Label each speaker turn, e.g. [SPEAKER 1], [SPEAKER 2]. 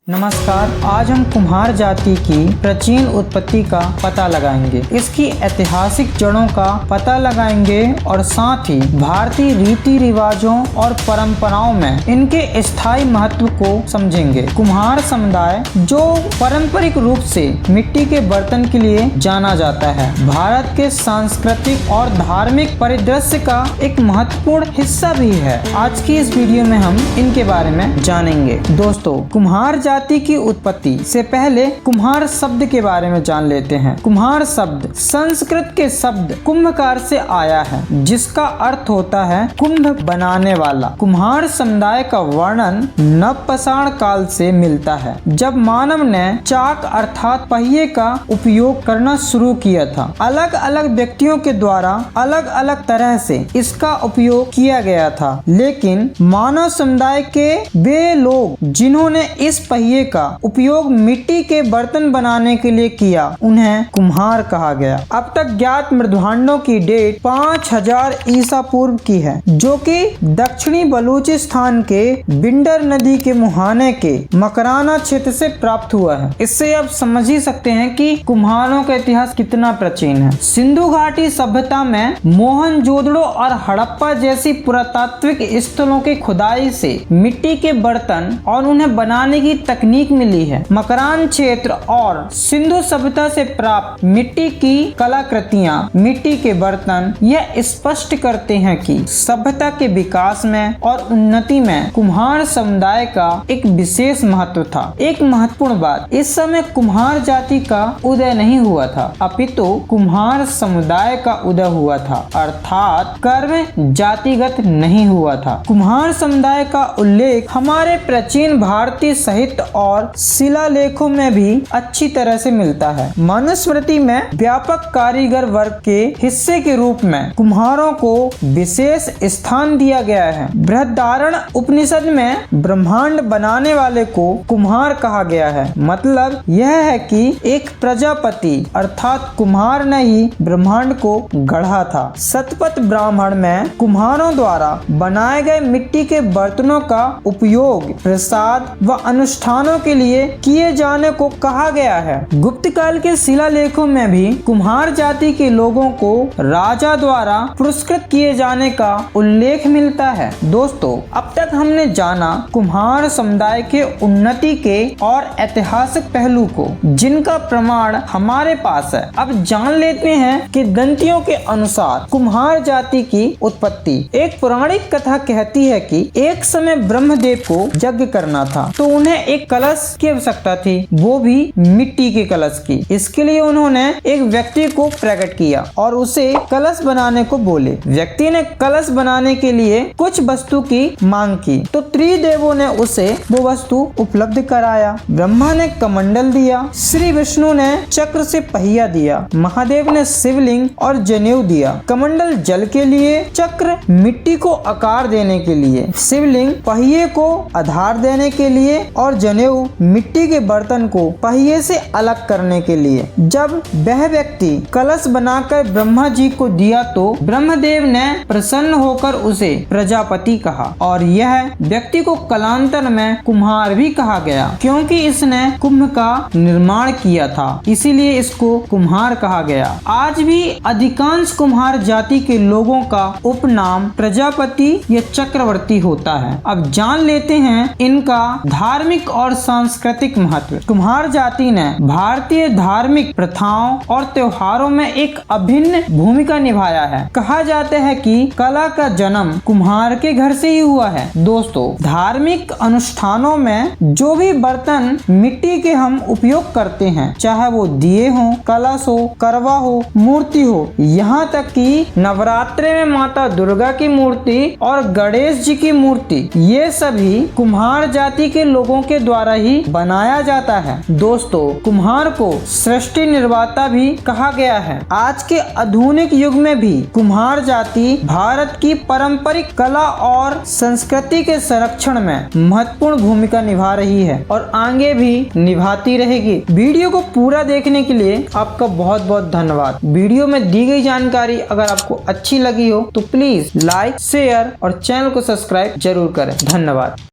[SPEAKER 1] नमस्कार, आज हम कुम्हार जाति की प्राचीन उत्पत्ति का पता लगाएंगे, इसकी ऐतिहासिक जड़ों का पता लगाएंगे और साथ ही भारतीय रीति रिवाजों और परंपराओं में इनके स्थायी महत्व को समझेंगे। कुम्हार समुदाय जो पारंपरिक रूप से मिट्टी के बर्तन के लिए जाना जाता है, भारत के सांस्कृतिक और धार्मिक परिदृश्य का एक महत्वपूर्ण हिस्सा भी है। आज की इस वीडियो में हम इनके बारे में जानेंगे। दोस्तों, कुम्हार जाति की उत्पत्ति से पहले कुम्हार शब्द के बारे में जान लेते हैं। कुम्हार शब्द संस्कृत के शब्द कुंभकार से आया है, जिसका अर्थ होता है कुंभ बनाने वाला। कुम्हार समुदाय का वर्णन नवपाषाण काल से मिलता है, जब मानव ने चाक अर्थात पहिए का उपयोग करना शुरू किया था। अलग अलग व्यक्तियों के द्वारा अलग अलग तरह से इसका उपयोग किया गया था, लेकिन मानव समुदाय के वे लोग जिन्होंने इस पहिए का उपयोग मिट्टी के बर्तन बनाने के लिए किया, उन्हें कुम्हार कहा गया। अब तक ज्ञात मृदभांडों की डेट 5000 ईसा पूर्व की है, जो कि दक्षिणी बलूचिस्तान के बिंडर नदी के मुहाने के मकराना क्षेत्र से प्राप्त हुआ है। इससे आप समझ ही सकते हैं कि कुम्हारों का इतिहास कितना प्राचीन है। सिंधु घाटी सभ्यता में मोहनजोदड़ो और हड़प्पा जैसी पुरातात्विक स्थलों की खुदाई से मिट्टी के बर्तन और उन्हें बनाने की तकनीक मिली है। मकरान क्षेत्र और सिंधु सभ्यता से प्राप्त मिट्टी की कलाकृतियां, मिट्टी के बर्तन यह स्पष्ट करते हैं कि सभ्यता के विकास में और उन्नति में कुम्हार समुदाय का एक विशेष महत्व था। एक महत्वपूर्ण बात, इस समय कुम्हार जाति का उदय नहीं हुआ था, अपितु कुम्हार समुदाय का उदय हुआ था, अर्थात कर्म जातिगत नहीं हुआ था। कुम्हार समुदाय का उल्लेख हमारे प्राचीन भारतीय साहित्य और शिलालेखों में भी अच्छी तरह से मिलता है। मनुस्मृति में व्यापक कारीगर वर्ग के हिस्से के रूप में कुम्हारों को विशेष स्थान दिया गया है। बृहदारण्यक उपनिषद में ब्रह्मांड बनाने वाले को कुम्हार कहा गया है। मतलब यह है कि एक प्रजापति अर्थात कुम्हार ने ही ब्रह्मांड को गढ़ा था। शतपथ ब्राह्मण में कुम्हारों द्वारा बनाए गए मिट्टी के बर्तनों का उपयोग प्रसाद व अनुष्ठानों के लिए किए जाने को कहा गया है। गुप्त काल के शिलालेखों में भी कुम्हार जाति के लोगों को राजा द्वारा पुरस्कृत किए जाने का उल्लेख मिलता है। दोस्तों, अब तक हमने जाना कुम्हार समुदाय के उन्नति के और ऐतिहासिक पहलू को, जिनका प्रमाण हमारे पास है। अब जान लेते हैं कि गंतियों के अनुसार कुम्हार जाति की उत्पत्ति। एक पौराणिक कथा कहती है कि एक समय ब्रह्मदेव को यज्ञ करना था, तो उन्हें एक कलश की आवश्यकता थी, वो भी मिट्टी के कलश की। इसके लिए उन्होंने एक व्यक्ति को प्रकट किया और उसे कलश बनाने को बोले। व्यक्ति ने कलश बनाने के लिए कुछ वस्तु की मांग की, तो त्रिदेवों ने उसे वो वस्तु उपलब्ध कराया। ब्रह्मा ने कमंडल दिया, श्री विष्णु ने चक्र से पहिया दिया, महादेव ने शिवलिंग और जनेऊ दिया। कमंडल जल के लिए, चक्र मिट्टी को आकार देने के लिए, शिवलिंग पहिए को आधार देने के लिए और जनेऊ मिट्टी के बर्तन को पहिए से अलग करने के लिए। जब वह व्यक्ति कलश बनाकर ब्रह्मा जी को दिया, तो ब्रह्मदेव ने प्रसन्न होकर उसे प्रजापति कहा और यह व्यक्ति को कालांतर में कुम्हार भी कहा गया, क्योंकि इसने कुंभ का निर्माण किया था, इसीलिए इसको कुम्हार कहा गया। आज भी अधिकांश कुम्हार जाति के लोगों का उपनाम प्रजापति या चक्रवर्ती होता है। अब जान लेते हैं इनका धार्मिक और सांस्कृतिक महत्व। कुम्हार जाति ने भारतीय धार्मिक प्रथाओं और त्योहारों में एक अभिन्न भूमिका निभाया है। कहा जाता है कि कला का जन्म कुम्हार के घर से ही हुआ है। दोस्तों, धार्मिक अनुष्ठानों में जो भी बर्तन मिट्टी के हम उपयोग करते हैं, चाहे वो दिए हो, कलश हो, करवा हो, मूर्ति हो, यहाँ तक कि नवरात्रे में माता दुर्गा की मूर्ति और गणेश जी की मूर्ति, ये सभी कुम्हार जाति के लोगों के द्वारा ही बनाया जाता है। दोस्तों, कुम्हार को सृष्टि निर्माता भी कहा गया है। आज के आधुनिक युग में भी कुम्हार जाति भारत की पारंपरिक कला और संस्कृति के संरक्षण में महत्वपूर्ण भूमिका निभा रही है और आगे भी निभाती रहेगी। वीडियो को पूरा देखने के लिए आपका बहुत बहुत धन्यवाद। वीडियो में दी गई जानकारी अगर आपको अच्छी लगी हो तो प्लीज लाइक, शेयर और चैनल को सब्सक्राइब जरूर करें। धन्यवाद।